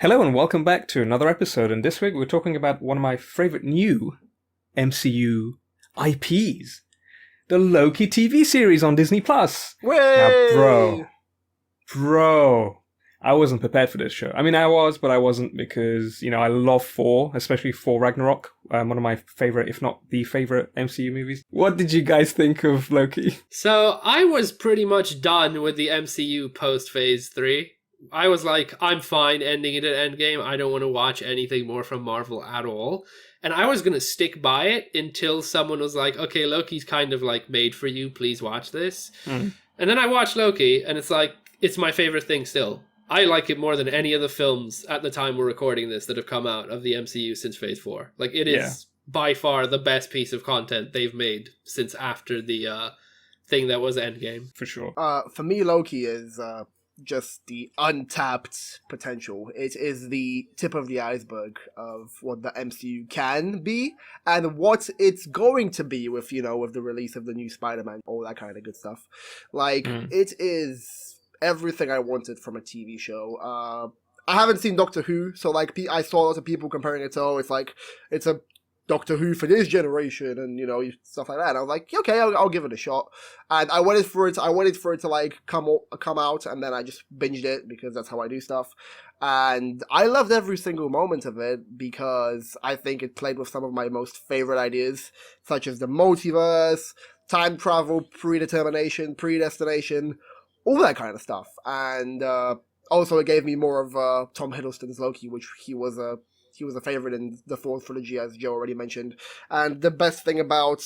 Hello and welcome back to another episode. And this week we're talking about one of my favorite new MCU IPs, the Loki TV series on Disney Plus. Now, Way! bro, I wasn't prepared for this show. I mean, I was, but I wasn't because, I love Thor, especially Thor Ragnarok, one of my favorite, if not the favorite MCU movies. What did you guys think of Loki? So I was pretty much done with the MCU post Phase 3. I was like, I'm fine ending it at Endgame. I don't want to watch anything more from Marvel at all. And I was going to stick by it until someone was like, okay, Loki's kind of like made for you. Please watch this. And then I watched Loki and it's like, it's my favorite thing still. I like it more than any of the films at the time we're recording this that have come out of the MCU since Phase 4. Like, it is by far the best piece of content they've made since after the thing that was Endgame. For sure. For me, Loki is just the untapped potential. It is the tip of the iceberg of what the MCU can be and what it's going to be with, with the release of the new Spider-Man, all that kind of good stuff. Like, it is everything I wanted from a TV show. I haven't seen Doctor Who, so like I saw lots of people comparing it to, it's a Doctor Who for this generation, and stuff like that. And I was like, okay, I'll give it a shot. And I waited for it to like come out, and then I just binged it because that's how I do stuff. And I loved every single moment of it because I think it played with some of my most favorite ideas, such as the multiverse, time travel, predetermination, predestination, all that kind of stuff. And also, it gave me more of Tom Hiddleston's Loki, which he was a favorite in the Thor trilogy, as Joe already mentioned. And the best thing about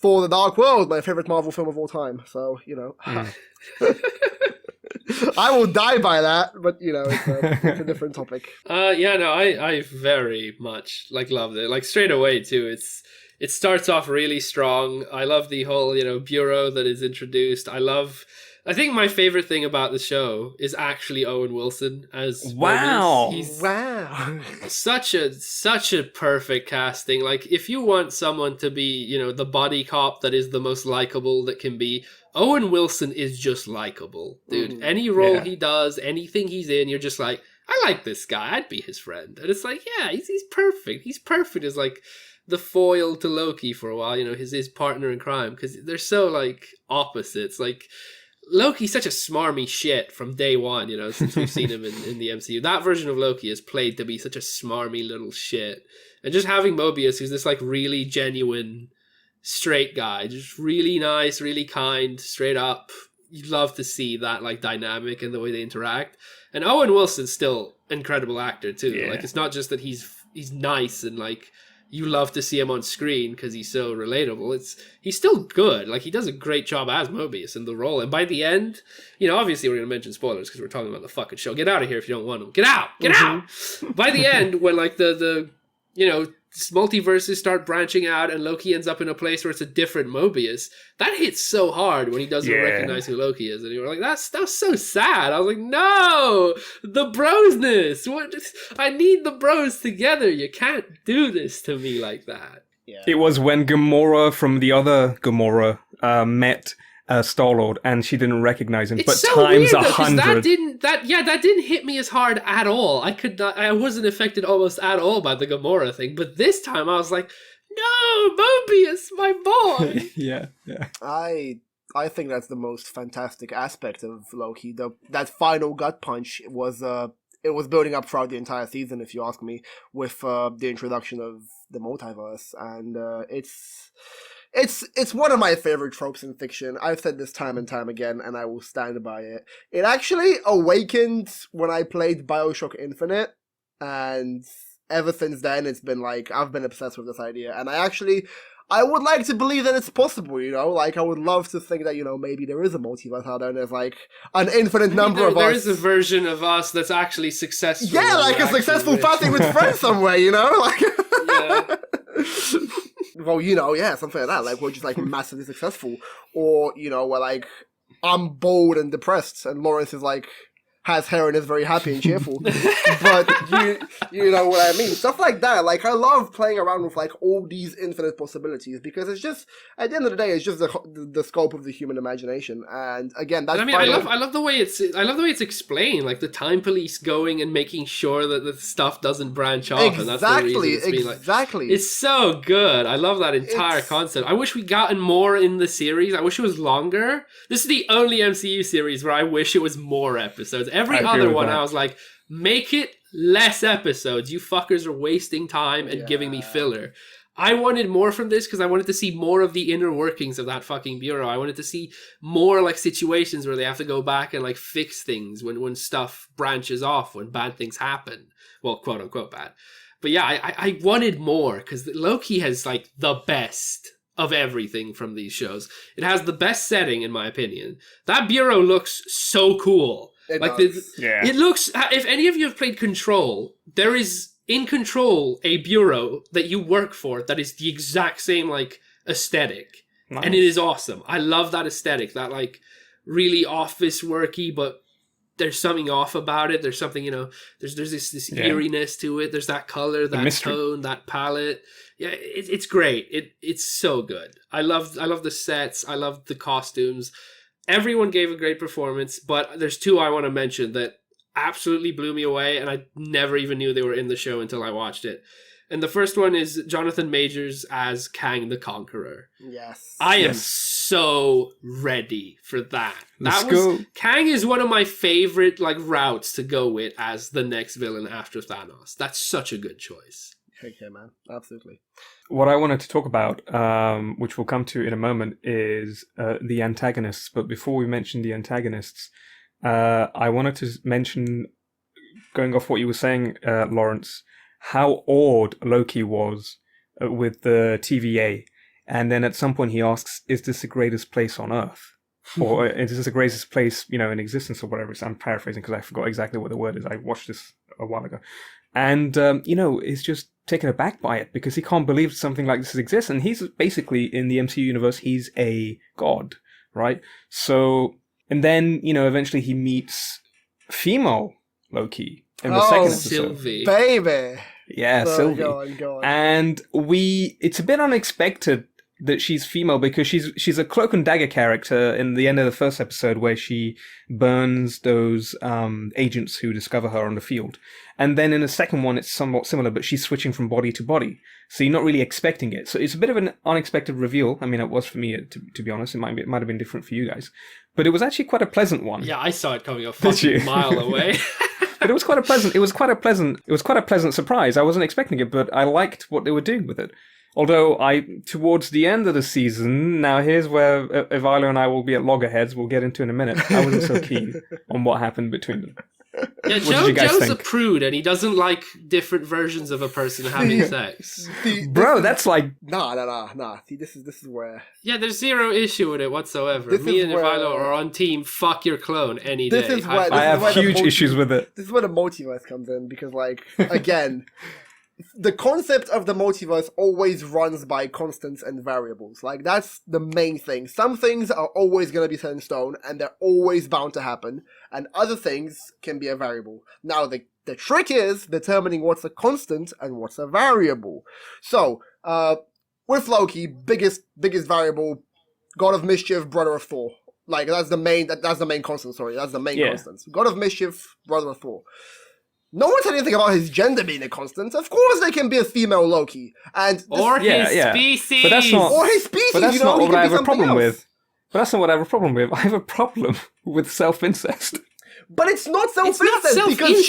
Thor: The Dark World, my favorite Marvel film of all time. So, I will die by that, but, it's a different topic. I very much, loved it. Like, straight away, too. It starts off really strong. I love the whole, bureau that is introduced. I think my favorite thing about the show is actually Owen Wilson as Wow. He's Wow. such a perfect casting. Like, if you want someone to be, the buddy cop that is the most likable that can be, Owen Wilson is just likable, dude. Any role he does, anything he's in, you're just like, I like this guy. I'd be his friend. And it's like, yeah, he's perfect. He's perfect as like the foil to Loki for a while. His partner in crime, because they're so like opposites. Like, Loki's such a smarmy shit from day one, since we've seen him in the MCU. That version of Loki is played to be such a smarmy little shit. And just having Mobius, who's this like really genuine straight guy, just really nice, really kind, straight up. You love to see that like dynamic and the way they interact. And Owen Wilson's still an incredible actor too. Yeah. Like, it's not just that he's nice and like you love to see him on screen because he's so relatable. He's still good. Like, he does a great job as Mobius in the role. And by the end, obviously we're going to mention spoilers because we're talking about the fucking show. Get out of here if you don't want them. Get out! Get out! By the end, when like the multiverses start branching out and Loki ends up in a place where it's a different Mobius, that hits so hard when he doesn't recognize who Loki is. And you were like, that's so sad. I was like, no! The brosness! What? I need the bros together. You can't do this to me like that. Yeah. It was when Gamora from the other Gamora met Star-Lord, and she didn't recognize him. It's but so times weird, though, 100. that didn't hit me as hard at all. I wasn't affected almost at all by the Gamora thing. But this time I was like, no, Mobius, my boy. yeah. I think that's the most fantastic aspect of Loki. That final gut punch was it was building up throughout the entire season, if you ask me, with the introduction of the multiverse, and It's one of my favorite tropes in fiction. I've said this time and time again, and I will stand by it. It actually awakened when I played BioShock Infinite, and ever since then, it's been like, I've been obsessed with this idea, and I would like to believe that it's possible, Like, I would love to think that, maybe there is a multiverse out there, and there's, like, an infinite number of us. There is a version of us that's actually successful. Yeah, like a successful Faffing with friends somewhere, Like... Yeah. Well, something like that. Like, we're just, like, massively successful. Or, where, like, I'm bored and depressed, and Lawrence is, like, has hair and is very happy and cheerful. But you know what I mean? Stuff like that. Like, I love playing around with like all these infinite possibilities because it's just, at the end of the day, it's just the scope of the human imagination. And again, that's. And I mean, I love the way it's explained. Like the time police going and making sure that the stuff doesn't branch off, Exactly, and that's the reason it's being like. exactly. It's so good. I love that entire concept. I wish we gotten more in the series. I wish it was longer. This is the only MCU series where I wish it was more episodes. Every other one, I was like, make it less episodes. You fuckers are wasting time and giving me filler. I wanted more from this because I wanted to see more of the inner workings of that fucking bureau. I wanted to see more like situations where they have to go back and like fix things when stuff branches off, when bad things happen. Well, quote unquote bad. But yeah, I wanted more because Loki has like the best of everything from these shows. It has the best setting, in my opinion. That bureau looks so cool. It looks. If any of you have played Control, there is in Control a bureau that you work for that is the exact same like aesthetic, and it is awesome. I love that aesthetic. That like really office worky, but there's something off about it. There's something, you know. There's this eeriness to it. There's that color, that tone, that palette. Yeah, it's great. It's so good. I love the sets. I love the costumes. Everyone gave a great performance, but there's two I want to mention that absolutely blew me away, and I never even knew they were in the show until I watched it. And the first one is Jonathan Majors as Kang the Conqueror. Yes. I am so ready for that. Kang is one of my favorite like routes to go with as the next villain after Thanos. That's such a good choice. Okay, man. Absolutely. What I wanted to talk about, which we'll come to in a moment, is the antagonists. But before we mention the antagonists, I wanted to mention, going off what you were saying, Lawrence, how awed Loki was with the TVA. And then at some point he asks, is this the greatest place on Earth? Or is this the greatest place, you know, in existence or whatever? I'm paraphrasing because I forgot exactly what the word is. I watched this a while ago. And, you know, he's just taken aback by it because he can't believe something like this exists. And he's basically, in the MCU universe, he's a god, right? So, and then, you know, eventually he meets female Loki in the second episode. Sylvie. Baby! Yeah, Sylvie. Go on. And it's a bit unexpected that she's female because she's a cloak and dagger character in the end of the first episode where she burns those agents who discover her on the field. And then in the second one, it's somewhat similar, but she's switching from body to body. So you're not really expecting it. So it's a bit of an unexpected reveal. I mean, it was for me, to be honest. It might have been different for you guys. But it was actually quite a pleasant one. Yeah, I saw it coming a fucking mile away. But it was quite a pleasant surprise. I wasn't expecting it, but I liked what they were doing with it. Although towards the end of the season, now here's where Ivaylo and I will be at loggerheads. We'll get into in a minute. I wasn't so keen on what happened between them. Yeah, Joe's a prude, and he doesn't like different versions of a person having sex. That's like nah. See, this is where. Yeah, there's zero issue with it whatsoever. Me and Ivaylo are on team. Fuck your clone any day. I have huge issues with it. This is where the multiverse comes in because, like, again. The concept of the multiverse always runs by constants and variables. Like, that's the main thing. Some things are always going to be set in stone, and they're always bound to happen, and other things can be a variable. Now, the trick is determining what's a constant and what's a variable. So, with Loki, biggest variable, God of Mischief, brother of Thor. Like, that's the main constant, sorry. That's the main constant. God of Mischief, brother of Thor. No one said anything about his gender being a constant. Of course, there can be a female Loki, and his species. But that's not. Or his species. But that's not what I have a problem with. But that's not what I have a problem with. I have a problem with self-incest. But it's not self-incest because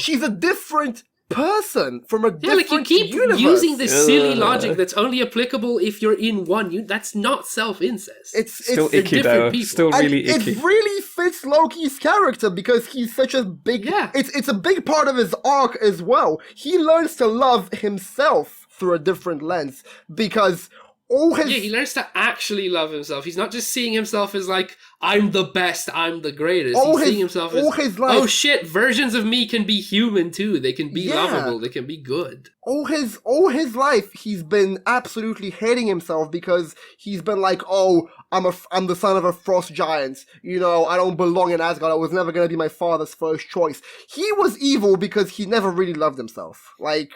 she's a different person from a different you keep universe. Using this silly logic that's only applicable if you're in one. That's not self-incest. It's still icky though. People. Still really icky. It really fits Loki's character because he's such a big. Yeah. It's a big part of his arc as well. He learns to love himself through a different lens because all his Yeah, he learns to actually love himself. He's not just seeing himself as like, I'm the best, I'm the greatest. He's seeing himself as, oh shit, versions of me can be human too. They can be lovable. They can be good. All his life, he's been absolutely hating himself because he's been like, oh, I'm the son of a frost giant. You know, I don't belong in Asgard. I was never going to be my father's first choice. He was evil because he never really loved himself. Like,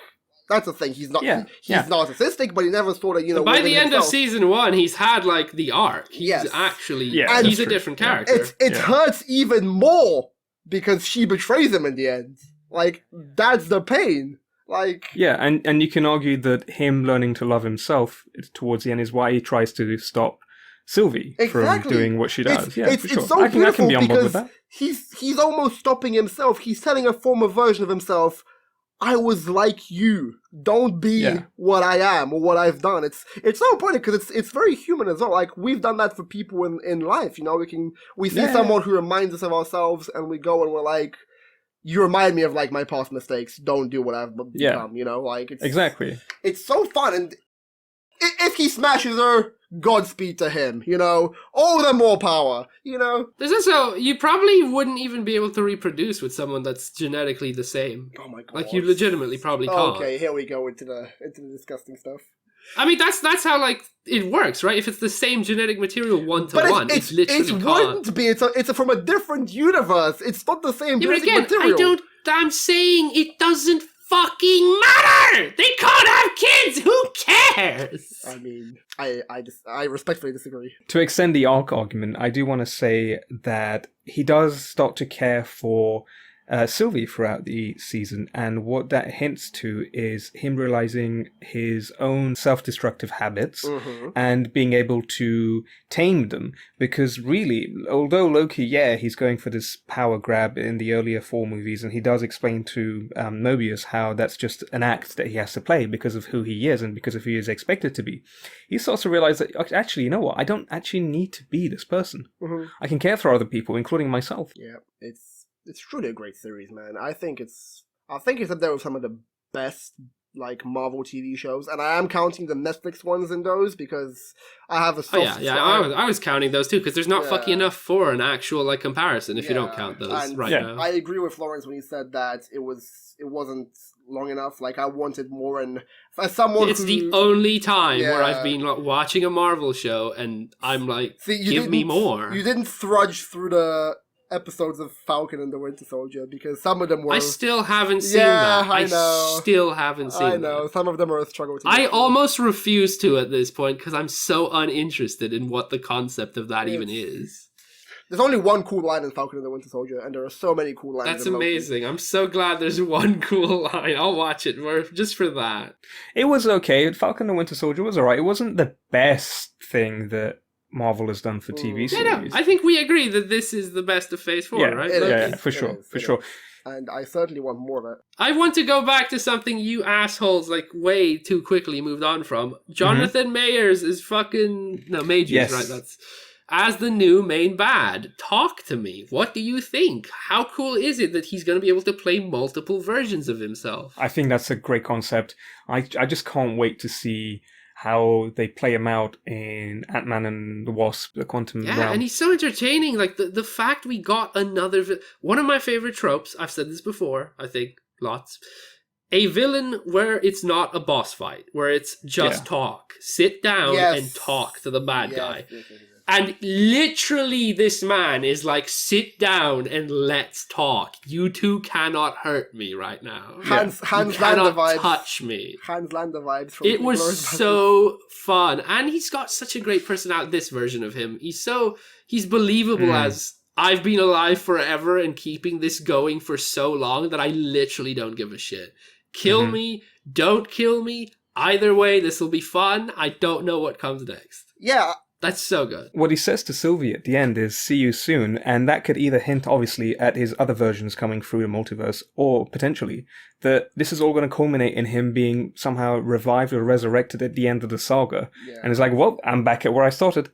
that's the thing. He's not. He's narcissistic, but he never sort of, By the end of season 1, he's had like the arc. He's actually, he's a different character. It hurts even more because she betrays him in the end. Like, that's the pain. Like, and you can argue that him learning to love himself towards the end is why he tries to stop Sylvie from doing what she does. For sure. So I can be on board with that. He's almost stopping himself. He's telling a former version of himself, I was like you. Don't be what I am or what I've done. It's so important because it's very human as well. Like, we've done that for people in life. You know, we see someone who reminds us of ourselves, and we go and we're like, you remind me of like my past mistakes. Don't do what I've become. You know, like it's so fun. And if he smashes her, Godspeed to him, you know? All the more power, you know? There's also, you probably wouldn't even be able to reproduce with someone that's genetically the same. Oh my god. Like, you legitimately probably can't. Okay, here we go into the disgusting stuff. I mean, that's how, like, it works, right? If it's the same genetic material one to one, it literally can't. It wouldn't be. It's from a different universe. It's not the same genetic material. I'm saying it doesn't fucking matter! They can't have kids! Who cares? I mean, I respectfully disagree. To extend the arc argument, I do want to say that he does start to care for Sylvie throughout the season, and what that hints to is him realizing his own self-destructive habits and being able to tame them, because really, although Loki, he's going for this power grab in the earlier 4 movies, and he does explain to Mobius how that's just an act that he has to play because of who he is and because of who he is expected to be. He starts to realize that, actually, you know what, I don't actually need to be this person. I can care for other people, including myself. Yeah, it's truly a great series, man. I think it's up there with some of the best, like, Marvel TV shows, and I am counting the Netflix ones in those because I have a soft I was counting those too, because there's not fucking enough for an actual, like, comparison if you don't count those now. I agree with Lawrence when he said that it wasn't long enough. Like, I wanted more, and as someone it's the only time where I've been watching a Marvel show and I'm like, give me more. You didn't trudge through the episodes of Falcon and the Winter Soldier because some of them were... I still haven't seen that. I still haven't seen that. I know. Some of them are a struggle to I almost refuse to at this point because I'm so uninterested in what the concept of that even is. There's only one cool line in Falcon and the Winter Soldier, and there are so many cool lines. That's amazing. I'm so glad there's one cool line. I'll watch it just for that. It was okay. Falcon and the Winter Soldier was alright. It wasn't the best thing that Marvel has done for TV series. No, I think we agree that this is the best of Phase 4, right? For sure. And I certainly want more of it. I want to go back to something you assholes, like, way too quickly moved on from. Jonathan Majors is Majors, right? That's as the new main bad. Talk to me. What do you think? How cool is it that he's going to be able to play multiple versions of himself? I think that's a great concept. I just can't wait to see how they play him out in Ant-Man and the Wasp, the Quantum Realm. And he's so entertaining. Like, the fact we got another... One of my favorite tropes, I've said this before, I think, lots. A villain where it's not a boss fight, where it's just talk. Sit down and talk to the bad guy. Yes. And literally this man is like, sit down and let's talk. You two cannot hurt me right now. Hans cannot touch me. Hans Lander vibes. From it was so fun. And he's got such a great personality, this version of him. He's believable as, I've been alive forever and keeping this going for so long that I literally don't give a shit. Kill me, don't kill me. Either way, this will be fun. I don't know what comes next. Yeah. That's so good. What he says to Sylvie at the end is, see you soon, and that could either hint, obviously, at his other versions coming through the multiverse, or potentially that this is all going to culminate in him being somehow revived or resurrected at the end of the saga. Yeah. And it's like, well, I'm back at where I started,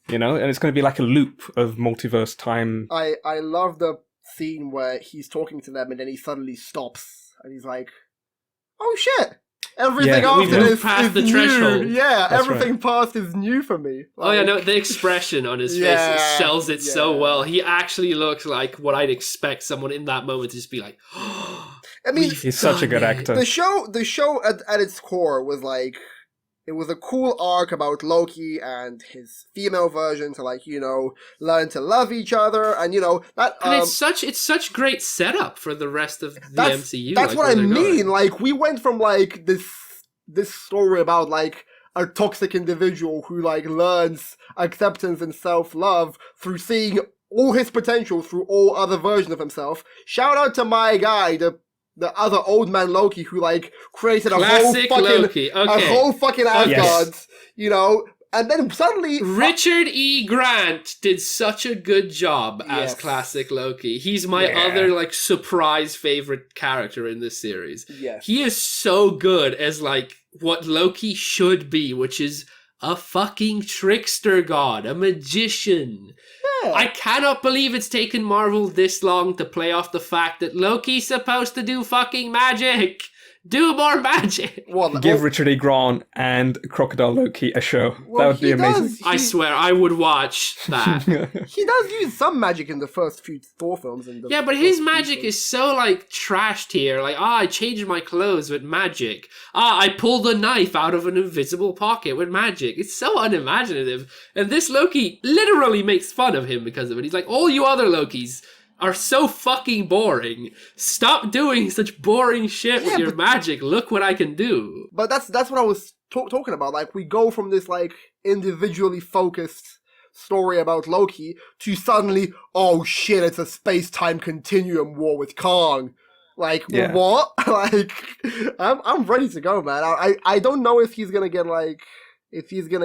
you know? And it's going to be like a loop of multiverse time. I love the scene where he's talking to them and then he suddenly stops, and he's like, oh shit! Everything Yeah, we after moved this past is the new. threshold. Yeah, That's everything past is new for me. Oh yeah, Like, no, the expression on his face Yeah, sells it so yeah. well. He actually looks like what I'd expect someone in that moment to just be like, I mean, "We've He's such a done good it." actor. the show at its core was like, it was a cool arc about Loki and his female version to like, learn to love each other, and that And it's such great setup for the rest of the that's MCU. that's like, what where I they're mean. going. Like, we went from like this story about like a toxic individual who like learns acceptance and self-love through seeing all his potential through all other versions of himself. Shout out to my guy, the other old man Loki, who like created Classic Loki. a Okay. whole fucking Asgard, Yes. and then suddenly Richard E. Grant did such a good job as Yes. classic Loki. He's my Yeah. other like surprise favorite character in this series. Yes. He is so good as like what Loki should be, which is a fucking trickster god, a magician. Yeah. I cannot believe it's taken Marvel this long to play off the fact that Loki's supposed to do fucking magic. Do more magic. Give Richard E. Grant and Crocodile Loki a show. Well, That would be he amazing. does- I swear, I would watch that. He does use some magic in the first few Thor films. Yeah, but his magic is so, like, trashed here. Like, I changed my clothes with magic. I pulled a knife out of an invisible pocket with magic. It's so unimaginative. And this Loki literally makes fun of him because of it. He's like, all you other Lokis are so fucking boring. Stop doing such boring shit with your magic. Look what I can do. But that's what I was talking about. Like, we go from this like individually focused story about Loki to suddenly, oh shit, it's a space-time continuum war with Kong. Like, Yeah. what? Like, I'm ready to go, man. I don't know if he's gonna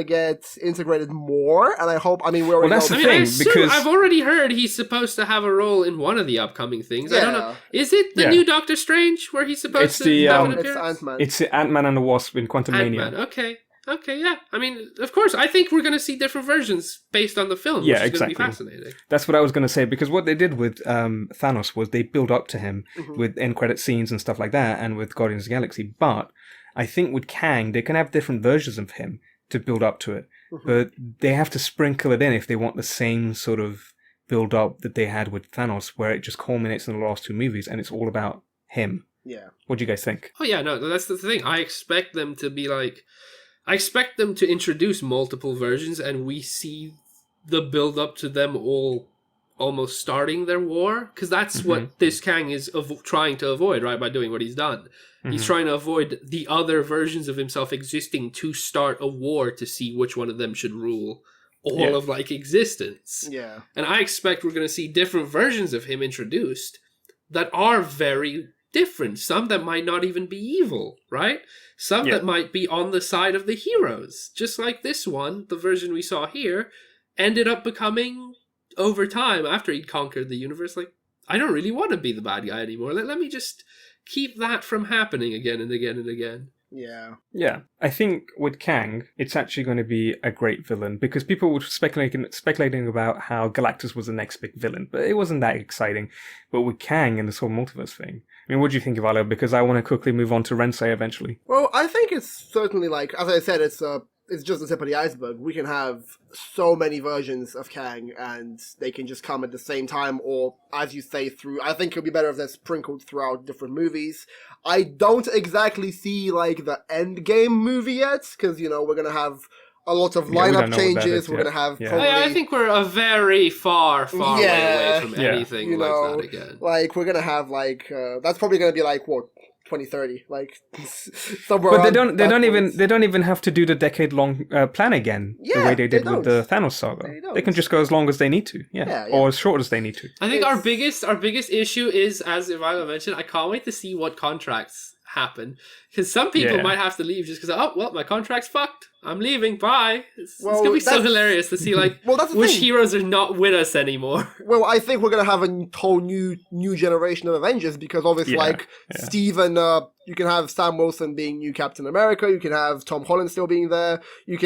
get integrated more, and I hope. I mean, we already that's know. the I thing, assume, because- I've already heard he's supposed to have a role in one of the upcoming things. I don't know. Yeah. Is it the Yeah. new Doctor Strange where he's supposed It's to the, have an It's appearance? Ant-Man. It's Ant-Man and the Wasp in Quantumania. Ant-Man. Okay, yeah. I mean, of course, I think we're going to see different versions based on the film, Yeah, which is going to be exactly. fascinating. That's what I was going to say, because what they did with Thanos was they build up to him Mhm. with end credit scenes and stuff like that, and with Guardians of the Galaxy. But I think with Kang, they can have different versions of him to build up to it. Mhm. But they have to sprinkle it in if they want the same sort of build up that they had with Thanos, where it just culminates in the last two movies, and it's all about him. Yeah. What do you guys think? Oh, yeah, no, that's the thing. I expect them to be like... I expect them to introduce multiple versions, and we see the build up to them all almost starting their war, because that's what this Kang is trying to avoid, right, by doing what he's done. He's trying to avoid the other versions of himself existing to start a war to see which one of them should rule all of, like, existence. Yeah. And I expect we're going to see different versions of him introduced that are very different. Some that might not even be evil, right? Some that might be on the side of the heroes. Just like this one, the version we saw here, ended up becoming, over time, after he'd conquered the universe, like, I don't really want to be the bad guy anymore. Let me just keep that from happening again and again and again. Yeah. Yeah, I think with Kang, it's actually going to be a great villain, because people were speculating about how Galactus was the next big villain, but it wasn't that exciting. But with Kang and this whole multiverse thing, I mean, what do you think, Ivaylo? Because I want to quickly move on to Rensei eventually. Well, I think it's certainly like, as I said, it's just the tip of the iceberg. We can have so many versions of Kang, and they can just come at the same time, or as you say, through. I think it'll be better if they're sprinkled throughout different movies. I don't exactly see like the Endgame movie yet, because we're gonna have a lot of Yeah, we don't lineup know what that changes. is We're yet. gonna have Yeah. probably. I think we're a very far way away from Yeah. anything like that again. Like, we're gonna have like that's probably gonna be like what 2030, like somewhere. But they around don't. that point. They don't even have to do the decade-long plan again the Yeah, way they did they with the don't. Thanos saga. They They can don't. just go as long as they need to, Yeah, yeah. or as short as they need to. I think our It's- biggest issue is, as Ivaylo mentioned, I can't wait to see what contracts happen, because some people Yeah. might have to leave just because, oh well, my contract's fucked, I'm leaving, bye. It's Well, gonna be so that's- hilarious to see like Well, that's the which thing. heroes are not with us anymore. Well, I think we're gonna have a whole new generation of Avengers, because obviously, Yeah, like yeah. Steve and you can have Sam Wilson being new Captain America. You can have Tom Holland still being there. You're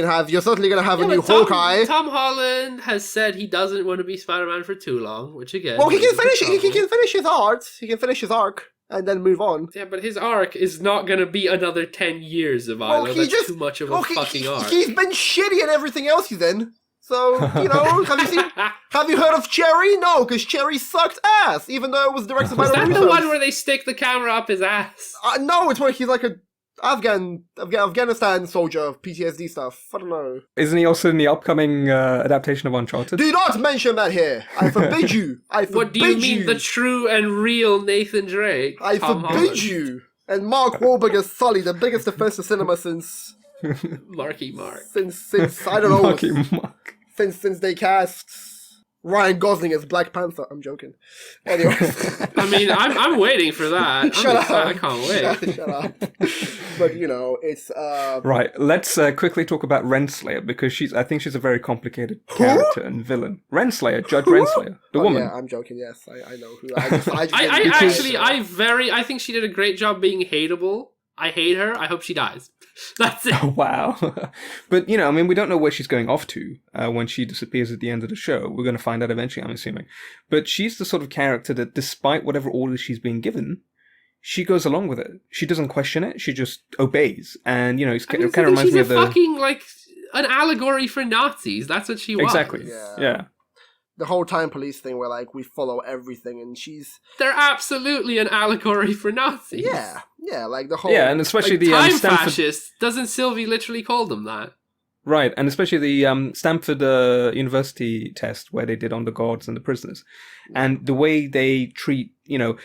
certainly gonna have a new but Tom, Hawkeye. Tom Holland has said he doesn't want to be Spider-Man for too long, which again, Well, he is can a finish. He problem. can finish his art. He can finish his arc. and then move on. Yeah, but his arc is not going to be another 10 years of Ivaylo. That's too much of a fucking arc. He's been shitty at everything else he's in. So, have you heard of Cherry? No, because Cherry sucked ass, even though it was directed by Is the that Russos. the one where they stick the camera up his ass? No, it's where he's like a Afghanistan soldier, PTSD stuff. I don't know. Isn't he also in the upcoming adaptation of Uncharted? Do not mention that here. I forbid you. What do you mean, the true and real Nathan Drake? I Tom forbid Holland. you. And Mark Wahlberg as Sully, the biggest offense to cinema since Marky Mark. since I don't know. Marky Mark. Since they cast Ryan Gosling as Black Panther. I'm joking. Anyway. I mean, I'm waiting for that. Shut up. I can't wait. Shut up. But, it's... Right, let's quickly talk about Renslayer, because I think she's a very complicated character and villain. Renslayer, Judge Renslayer, the woman. Yeah, I'm joking, yes. I know who. I think she did a great job being hateable. I hate her. I hope she dies. That's it. Oh, wow. But, we don't know where she's going off to when she disappears at the end of the show. We're going to find out eventually, I'm assuming. But she's the sort of character that, despite whatever orders she's being given, she goes along with it. She doesn't question it. She just obeys. And, it kind of reminds me of the... She's a fucking, an allegory for Nazis. That's what she was. Exactly. Yeah. The whole time police thing where, we follow everything, and They're absolutely an allegory for Nazis. Yeah, the whole... Yeah, and especially the time Stanford... fascists. Doesn't Sylvie literally call them that? Right, and especially the Stanford University test where they did on the guards and the prisoners. And the way they treat, you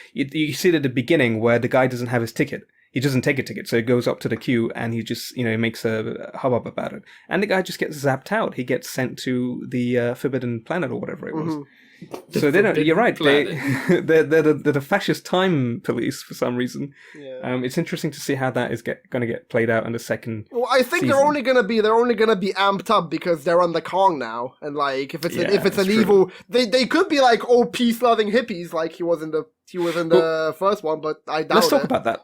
see it at the beginning where the guy doesn't have his ticket. He doesn't take a ticket, so he goes up to the queue and he just, makes a hubbub about it. And the guy just gets zapped out. He gets sent to the Forbidden Planet or whatever it was. Mm-hmm. So they don't. You're right. Planet. They're the fascist time police for some reason. Yeah. It's interesting to see how that is going to get played out in the second. Well, I think season. they're only gonna be amped up because they're on the Kong now, and if it's an true. evil, they could be all peace loving hippies like he was in the first one, but I doubt Let's talk about that.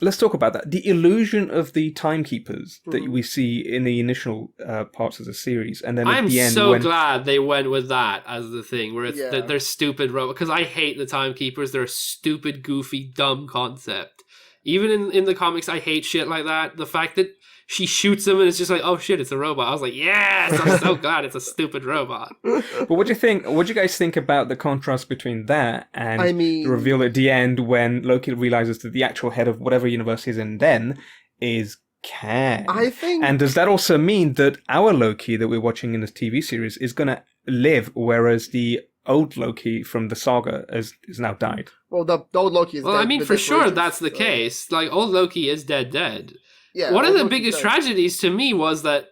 Let's talk about that. The illusion of the timekeepers that we see in the initial parts of the series, and then at the end, I'm so glad they went with that as the thing where it's Yeah. they're stupid robots, because I hate the timekeepers. They're a stupid, goofy, dumb concept. Even in the comics, I hate shit like that. The fact that she shoots him and it's just oh shit, it's a robot. I was like, yes, I'm so glad it's a stupid robot. But what do you think? What do you guys think about the contrast between that and the reveal at the end when Loki realizes that the actual head of whatever universe he's in then is Kang? I think. And does that also mean that our Loki that we're watching in this TV series is going to live, whereas the old Loki from the saga is now died? Well, the old Loki is dead. Well, I mean, for sure version, that's the case. Old Loki is dead. Yeah, one of old the Loki's biggest dead. tragedies to me was that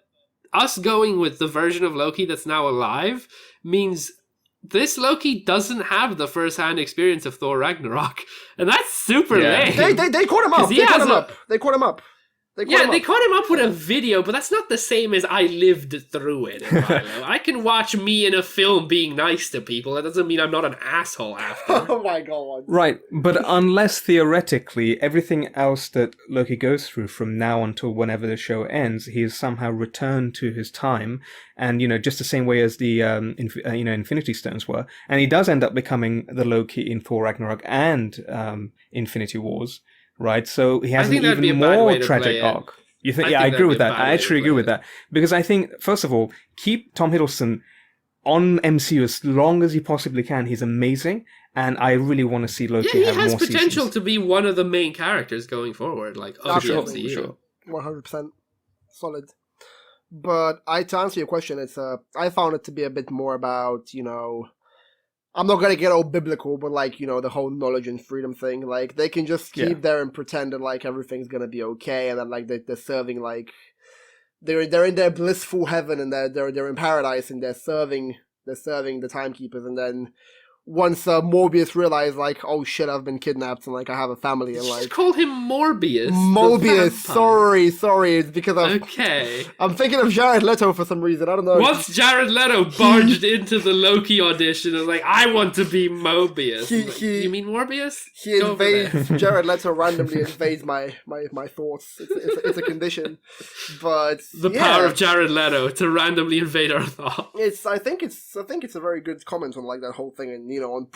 us going with the version of Loki that's now alive means this Loki doesn't have the first-hand experience of Thor Ragnarok, and that's super lame. They caught him up. 'Cause he They caught has him up. They caught him up. They caught him up with a video, but that's not the same as I lived through it. Ivaylo. I can watch me in a film being nice to people. That doesn't mean I'm not an asshole after. Oh my god. Right, but unless theoretically everything else that Loki goes through from now until whenever the show ends, he is somehow returned to his time, and just the same way as the Infinity Stones were, and he does end up becoming the Loki in Thor Ragnarok and Infinity Wars. Right, so he has an even more tragic arc. You think? I agree with that. I actually agree with that, because I think, first of all, keep Tom Hiddleston on MCU as long as he possibly can. He's amazing, and I really want to see Loki. Yeah, he have has more potential seasons. to be one of the main characters going forward. Of the Absolutely, MCU. sure. 100% solid. But to answer your question, it's I found it to be a bit more about I'm not gonna get all biblical, but the whole knowledge and freedom thing. They can just keep there and pretend that everything's gonna be okay, and that they're serving they're in their blissful heaven, and they're in paradise, and they're serving the timekeepers, and then once Morbius realized oh shit, I've been kidnapped, and I have a family, and Just call him Morbius. Mobius. Sorry, it's because I'm thinking of Jared Leto for some reason. I don't know. Once Jared Leto barged into the Loki audition and I want to be Mobius. You mean Morbius? He invades. Jared Leto randomly invades my thoughts. It's a condition, but the power of Jared Leto to randomly invade our thoughts. I think it's a very good comment on that whole thing, and on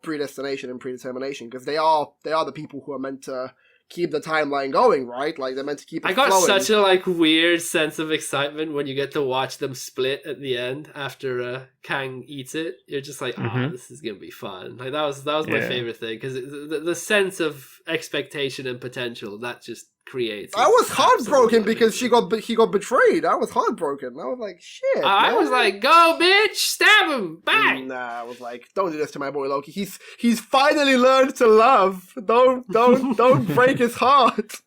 predestination and predetermination, because they are the people who are meant to keep the timeline going, right? Like, they're meant to keep it I got flowing. such a weird sense of excitement when you get to watch them split at the end after Kang eats it. You're just like, this is gonna be fun. Like, that was my favorite thing, because the sense of expectation and potential that just creates. I was heartbroken because he got betrayed. I was heartbroken. I was like, shit. I was like, go, bitch, stab him, bang. Nah, I was like, don't do this to my boy Loki. He's finally learned to love. Don't break his heart.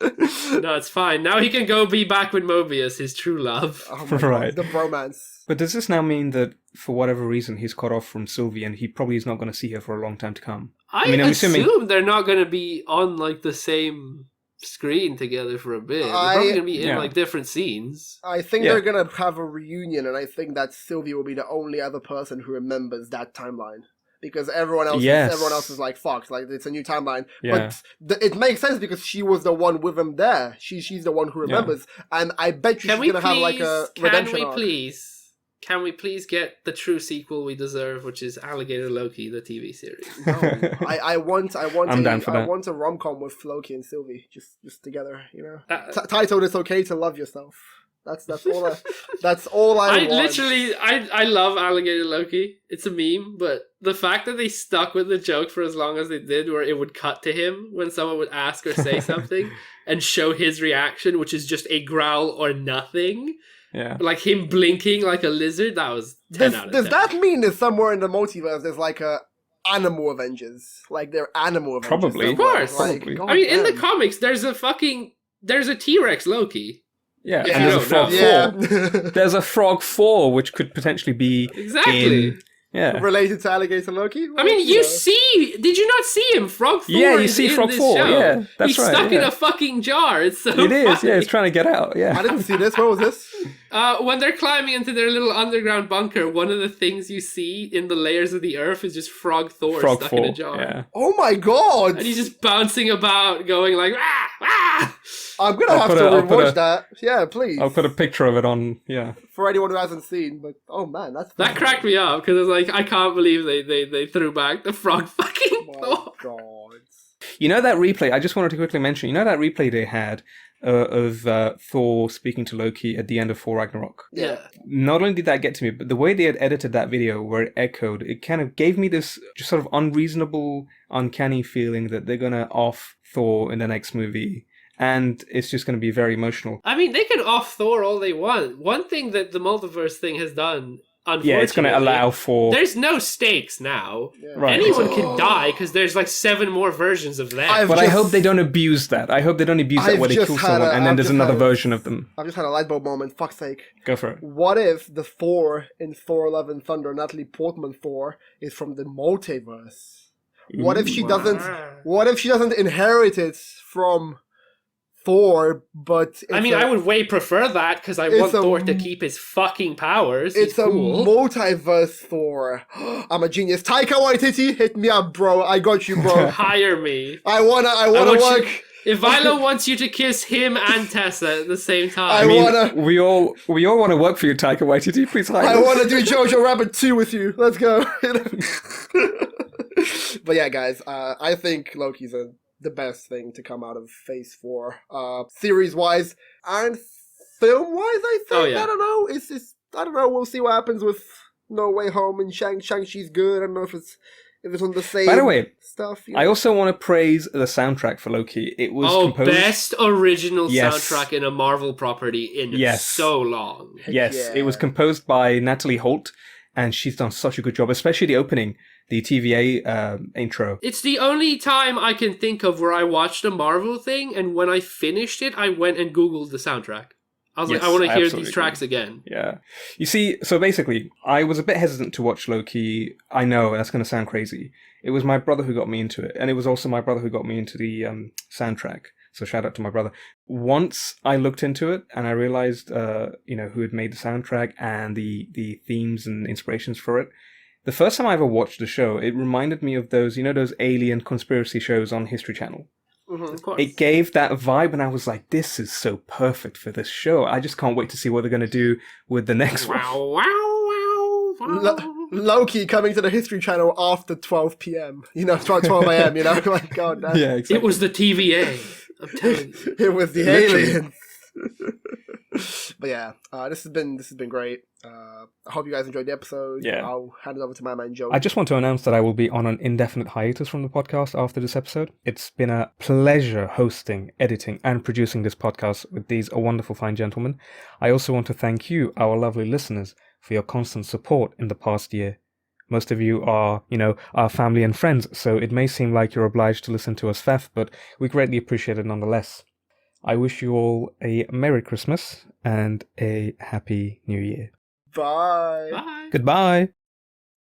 No, it's fine. Now he can go be back with Mobius, his true love. Oh my God, the bromance. But does this now mean that for whatever reason he's cut off from Sylvie and he probably is not going to see her for a long time to come? I mean, I'm assuming they're not going to be on the same screen together for a bit. They're probably going to be in different scenes. I think they're going to have a reunion, and I think that Sylvie will be the only other person who remembers that timeline. Because everyone else is like, fuck, like, it's a new timeline. Yeah. But it makes sense because she was the one with him there. She's the one who remembers. And I bet you she's going to have like a redemption arc. Can we please get the true sequel we deserve, which is Alligator Loki, the TV series? No, I want down for that. I want a rom-com with Loki and Sylvie just together, titled "It's Okay to Love Yourself." That's all I want. Literally, I love Alligator Loki. It's a meme, but the fact that they stuck with the joke for as long as they did, where it would cut to him when someone would ask or say something and show his reaction, which is just a growl or nothing. Yeah. Like him blinking like a lizard, that was 10 out of 10. Does that mean that somewhere in the multiverse there's like a animal Avengers? Like, they're animal Avengers. Probably. Of course. Probably. I mean, in the comics, there's a T-Rex Loki. Yeah, and there's a frog 4. There's a frog 4, which could potentially be related to Alligator Loki. I mean, did you not see him? Frog 4. Yeah, you see Frog 4. Show. Yeah, that's He's right. He's stuck in a fucking jar. It's so It is. funny. Yeah, it's trying to get out. Yeah. I didn't see this. What was this? When they're climbing into their little underground bunker, one of the things you see in the layers of the earth is just Frog Thor stuck in a jar. Yeah. Oh my God! And he's just bouncing about, going like, ah, ah! I'm gonna have to rewatch that. Yeah, please. I'll put a picture of it on. Yeah. For anyone who hasn't seen, but oh man, that cracked me up because I was like, I can't believe they threw back the frog fucking Thor. Thor. God. You know that replay? I just wanted to quickly mention. You know that replay they had of Thor speaking to Loki at the end of Thor Ragnarok? Yeah. Not only did that get to me, but the way they had edited that video, where it echoed, it kind of gave me this just sort of unreasonable, uncanny feeling that they're gonna off Thor in the next movie. And it's just going to be very emotional. I mean, they can off Thor all they want. One thing that the multiverse thing has done, unfortunately... Yeah, it's going to allow for... There's no stakes now. Yeah. Right. Anyone can die, because there's like 7 more versions of that. But I hope they don't abuse that. I hope they don't abuse that where they kill someone and then there's another version of them. I've just had a light bulb moment, fuck's sake. Go for it. What if the Thor in Thor Love and Thunder, Natalie Portman Thor, is from the multiverse? What if she doesn't inherit it from Thor, but I would way prefer that because I want Thor to keep his fucking powers. It's a multiverse Thor. I'm a genius. Taika Waititi, hit me up, bro. I got you, bro. Hire me. I wanna work. Ivaylo wants you to kiss him and Tessa at the same time. We all want to work for you, Taika Waititi. Please hire us. I want to do Jojo Rabbit 2 with you. Let's go. But yeah, guys, I think Loki's the best thing to come out of Phase 4, series-wise and film-wise, I think. Oh, yeah. I don't know. I don't know. We'll see what happens with No Way Home and Shang-Chi's good. I don't know if it's on the same. By the way, stuff. I also want to praise the soundtrack for Loki. It was composed... best original soundtrack in a Marvel property in so long. Yes, it was composed by Natalie Holt, and she's done such a good job, especially the opening. The TVA intro. It's the only time I can think of where I watched a Marvel thing, and when I finished it, I went and Googled the soundtrack. I was like, I want to hear these tracks again. Yeah. You see, so basically, I was a bit hesitant to watch Loki. I know, that's going to sound crazy. It was my brother who got me into it, and it was also my brother who got me into the soundtrack. So shout out to my brother. Once I looked into it, and I realized, who had made the soundtrack and the themes and inspirations for it, the first time I ever watched the show, it reminded me of those alien conspiracy shows on History Channel. Mm-hmm. Of course. It gave that vibe, and I was like, this is so perfect for this show. I just can't wait to see what they're going to do with the next one. Wow, wow, wow, wow. Loki coming to the History Channel after 12 p.m. 12 a.m. Like, God damn. Yeah, exactly. It was the TVA. I'm telling you. It was the Literally. aliens. But yeah, this has been great. I hope you guys enjoyed the episode. Yeah. I'll hand it over to my man Joe. I just want to announce that I will be on an indefinite hiatus from the podcast after this episode. It's been a pleasure hosting, editing, and producing this podcast with these wonderful fine gentlemen. I also want to thank you, our lovely listeners, for your constant support in the past year. Most of you are, our family and friends, so it may seem like you're obliged to listen to us faff, but we greatly appreciate it nonetheless. I wish you all a Merry Christmas and a Happy New Year. Bye. Bye. Goodbye.